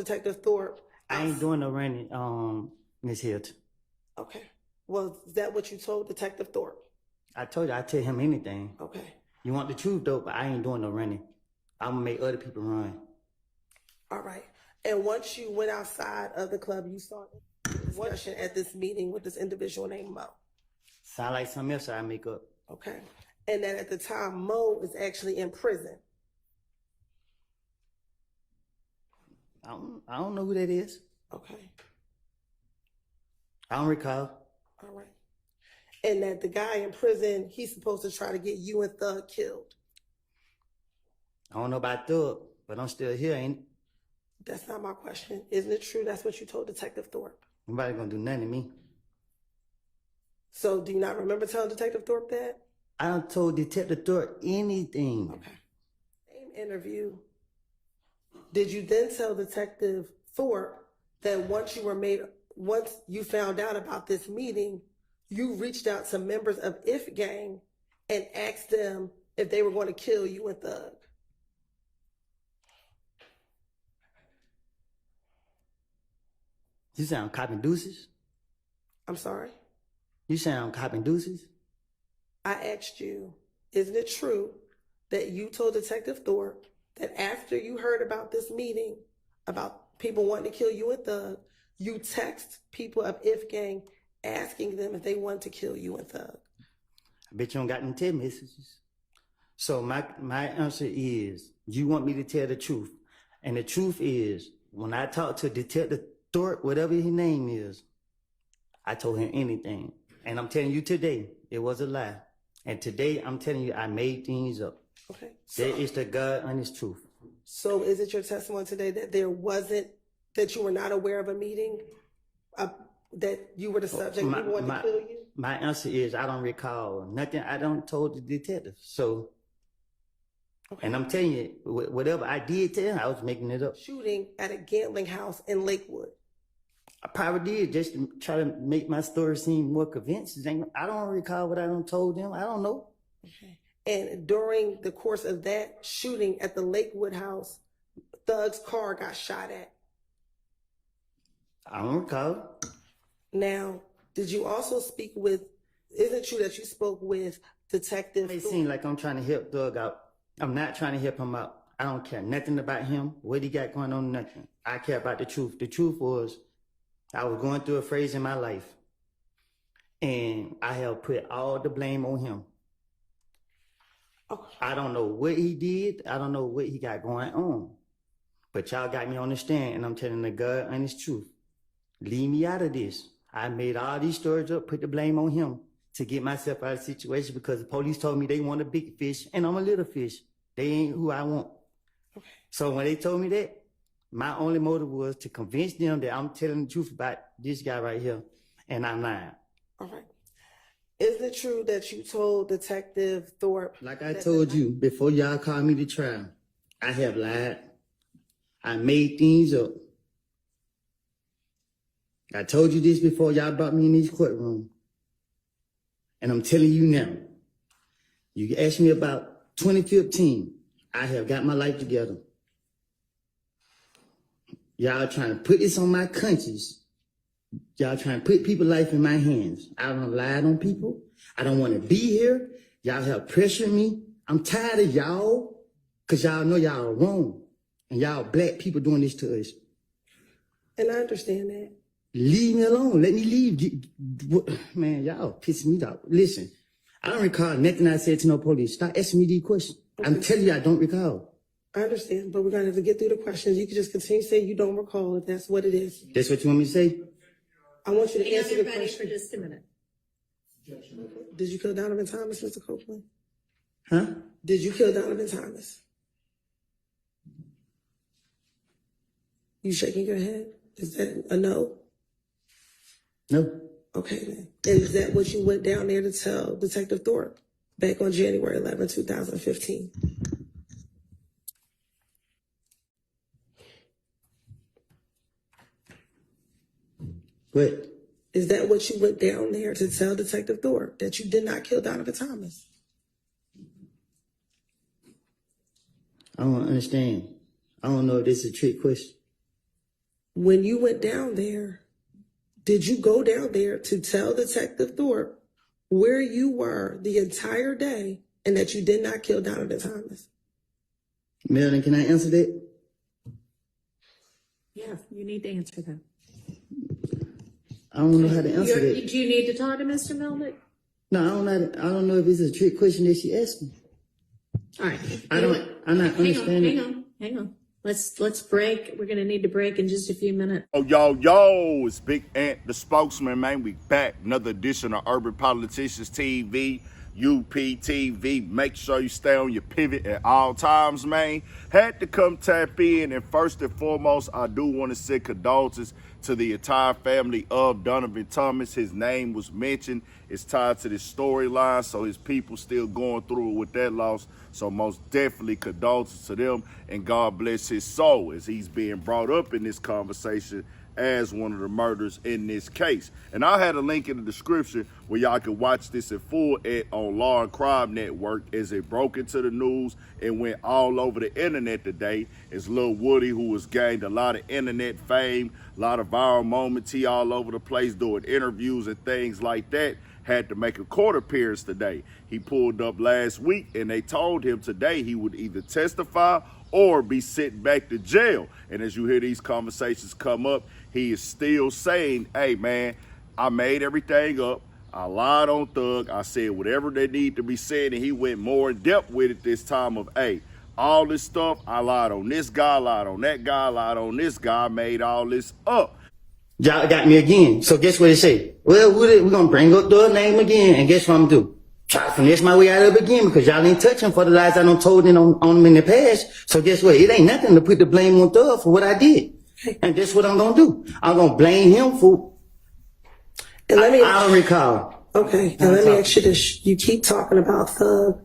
Detective Thorpe. I ain't doing no running, Miss Hilton. Okay. Well, is that what you told Detective Thorpe? I told you I'd tell him anything. Okay. You want the truth though, but I ain't doing no running. I'm gonna make other people run. All right. And once you went outside of the club, you saw a discussion at this meeting with this individual named Mo. Sound like something else I make up. Okay. And that at the time, Mo is actually in prison. I don't know who that is. Okay. I don't recall. All right. And that the guy in prison, he's supposed to try to get you and Thug killed. I don't know about Thug, but I'm still here, ain't it? That's not my question. Isn't it true that's what you told Detective Thorpe? Nobody gonna do nothing to me. So do you not remember telling Detective Thorpe that? I done told Detective Thorpe anything. Okay. Same interview. Did you then tell Detective Thorpe that once you found out about this meeting, you reached out to members of If Gang and asked them if they were going to kill you and Thug? You sound copping deuces? I'm sorry? You sound copping deuces? I asked you, isn't it true that you told Detective Thorpe that after you heard about this meeting, about people wanting to kill you and Thug, you text people of If Gang asking them if they wanted to kill you and Thug? I bet you don't got them text messages. So my answer is, you want me to tell the truth. And the truth is, when I talked to Detective Thorpe, whatever his name is, I told him anything. And I'm telling you today, it was a lie. And today, I'm telling you, I made things up. Okay. That is the God honest truth. So is it your testimony today that that you were not aware of a meeting, that you were the subject, people wanted to kill you? My answer is, I don't recall nothing. I don't told the detective. So, okay. And I'm telling you, whatever I did tell him, I was making it up. Shooting at a gambling house in Lakewood. I probably did just to try to make my story seem more convincing. I don't recall what I done told them. I don't know. Okay. And during the course of that shooting at the Lakewood house, Thug's car got shot at. I don't recall. Now, did you also speak with, isn't it true that you spoke with Detective? It seems like I'm trying to help Thug out. I'm not trying to help him out. I don't care nothing about him, what he got going on, nothing. I care about the truth. The truth was, I was going through a phase in my life, and I have put all the blame on him. Okay. I don't know what he did. I don't know what he got going on. But y'all got me on the stand, and I'm telling the God honest truth. Leave me out of this. I made all these stories up, put the blame on him to get myself out of the situation because the police told me they want a big fish, and I'm a little fish. They ain't who I want. Okay. So when they told me that, my only motive was to convince them that I'm telling the truth about this guy right here, and I'm lying. All right. Is it true that you told Detective Thorpe? Like I told you, before y'all called me to trial, I have lied. I made things up. I told you this before y'all brought me in this courtroom. And I'm telling you now, you asked me about 2015. I have got my life together. Y'all trying to put this on my conscience. Y'all trying to put people's life in my hands. I don't lie on people. I don't want to be here. Y'all have pressured me. I'm tired of y'all because y'all know y'all are wrong. And y'all black people doing this to us. And I understand that. Leave me alone. Let me leave. Man, y'all pissing me off. Listen, I don't recall nothing I said to no police. Stop asking me these questions. Okay. I'm telling you I don't recall. I understand, but we're going to have to get through the questions. You can just continue to say you don't recall if that's what it is. That's what you want me to say? I want you to answer the question. For just a minute. Did you kill Donovan Thomas, Mr. Copeland? Huh? Did you kill Donovan Thomas? You shaking your head? Is that a no? No. Okay, then. And is that what you went down there to tell Detective Thorpe back on January 11, 2015? What? Is that what you went down there to tell Detective Thorpe, that you did not kill Donovan Thomas? I don't understand. I don't know if this is a trick question. When you went down there, did you go down there to tell Detective Thorpe where you were the entire day and that you did not kill Donovan Thomas? Melvin, can I answer that? Yeah, you need to answer that. I don't know how to answer that. Do you need to talk to Mr. Melnick? No, I don't know if it's a trick question that she asked me. All right. I'm not understanding. Hang on. Let's break. We're gonna need to break in just a few minutes. Oh, yo, it's Big Ant, the spokesman, man. We back. Another edition of Urban Politicians TV, UPTV. Make sure you stay on your pivot at all times, man. Had to come tap in. And first and foremost, I do want to send condolences to the entire family of Donovan Thomas. His name was mentioned. It's tied to this storyline, so his people still going through it with that loss. So most definitely condolences to them, and God bless his soul as he's being brought up in this conversation as one of the murders in this case. And I had a link in the description where y'all can watch this in full on Law and Crime Network as it broke into the news and went all over the internet today as Lil Woody, who has gained a lot of internet fame, a lot of viral moments, he all over the place doing interviews and things like that, had to make a court appearance today. He pulled up last week and they told him today he would either testify or be sent back to jail. And as you hear these conversations come up, he is still saying, hey man, I made everything up. I lied on Thug. I said whatever they need to be said, and he went more in depth with it this time of, hey, all this stuff, I lied on this guy, lied on that guy, lied on this guy, made all this up. Y'all got me again. So guess what it say? Well, we're going to bring up the name again. And guess what I'm going to do? Try to finesse my way out of it again because y'all ain't touching for the lies I done told on them in the past. So guess what? It ain't nothing to put the blame on Thug for what I did. And that's what I'm going to do. I'm going to blame him for... And let me, I don't recall. Okay, and let me ask you this. You keep talking about Thug,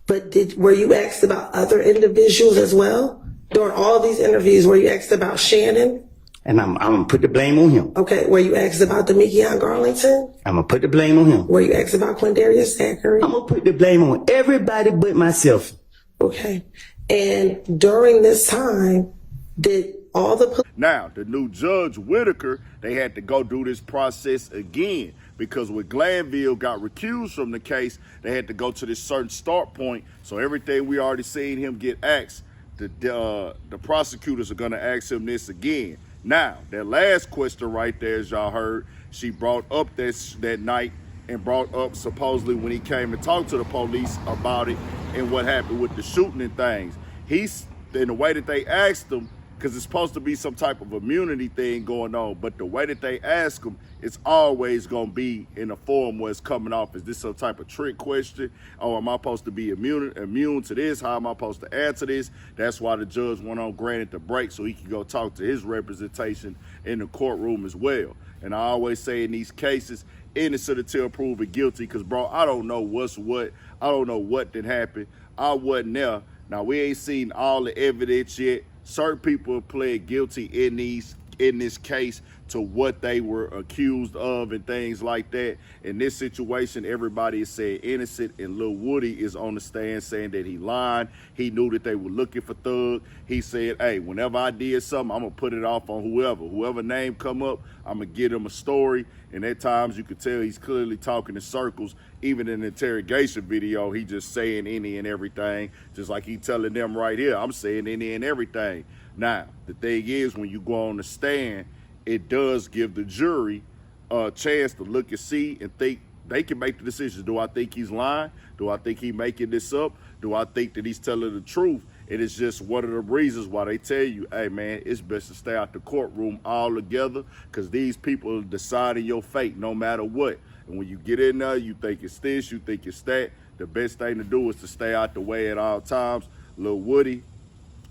but were you asked about other individuals as well? During all these interviews, were you asked about Shannon? And I'm going to put the blame on him. Okay, were you asked about Demekion Garlington? I'm going to put the blame on him. Were you asked about Quindarius Zachary? I'm going to put the blame on everybody but myself. Okay, and during this time, did all the... Now, the new Judge Whitaker, they had to go do this process again because when Glanville got recused from the case, they had to go to this certain start point. So everything we already seen him get asked, the prosecutors are going to ask him this again. Now, that last question right there, as y'all heard, she brought up that night and brought up supposedly when he came and talked to the police about it and what happened with the shooting and things. He's, in the way that they asked him, because it's supposed to be some type of immunity thing going on, but the way that they ask him, it's always going to be in a form where it's coming off. Is this some type of trick question? Oh, am I supposed to be immune to this? How am I supposed to answer this? That's why the judge went on granted the break so he could go talk to his representation in the courtroom as well. And I always say in these cases, innocent until proven guilty, because, bro, I don't know what's what. I don't know what did happen. I wasn't there. Now, we ain't seen all the evidence yet. Certain people have pled guilty in this case to what they were accused of and things like that. In this situation, everybody is saying innocent, and Lil Woody is on the stand saying that he lied. He knew that they were looking for Thug. He said, hey, whenever I did something, I'm going to put it off on whoever name come up, I'm going to give him a story. And at times you could tell he's clearly talking in circles. Even in the interrogation video, he just saying any and everything, just like he telling them right here, I'm saying any and everything. Now, the thing is, when you go on the stand, it does give the jury a chance to look and see and think. They can make the decision. Do I think he's lying? Do I think he's making this up? Do I think that he's telling the truth? It is just one of the reasons why they tell you, hey, man, it's best to stay out the courtroom all together because these people are deciding your fate no matter what. And when you get in there, you think it's this, you think it's that. The best thing to do is to stay out the way at all times. Lil Woody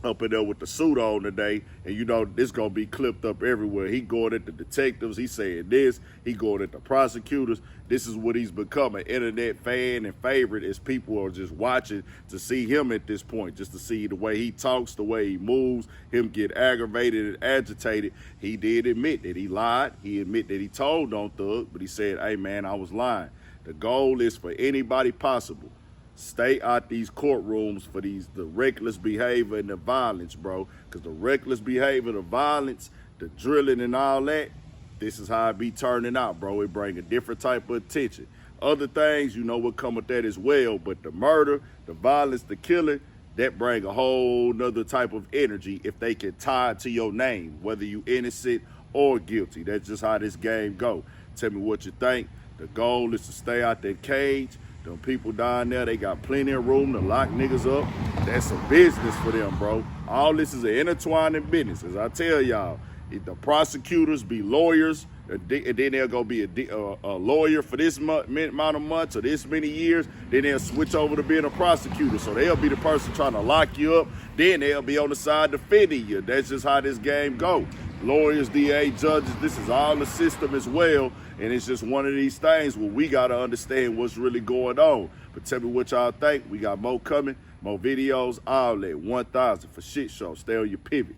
up in there with the suit on today, and you know this gonna be clipped up everywhere. He going at the detectives, he saying this, he going at the prosecutors. This is what he's become, an internet fan and favorite, as people are just watching to see him at this point, just to see the way he talks, the way he moves, him get aggravated and agitated. He did admit that he lied. He admit that he told on Thug, but he said, hey man, I was lying. The goal is for anybody possible, stay out these courtrooms for the reckless behavior and the violence, bro. Because the reckless behavior, the violence, the drilling and all that, this is how it be turning out, bro. It bring a different type of attention. Other things, you know what come with that as well, but the murder, the violence, the killing, that bring a whole nother type of energy if they can tie it to your name, whether you innocent or guilty. That's just how this game go. Tell me what you think. The goal is to stay out that cage. Them people down there, they got plenty of room to lock niggas up. That's a business for them, bro. All this is an intertwining business. As I tell y'all, if the prosecutors be lawyers, and then they'll go be a lawyer for this amount of months or this many years, then they'll switch over to being a prosecutor. So they'll be the person trying to lock you up, then they'll be on the side defending you. That's just how this game go. Lawyers, DA, judges, this is all the system as well, and it's just one of these things where we got to understand what's really going on. But tell me what y'all think. We got more coming, more videos, all that. 1,000 for shit show. Stay on your pivot.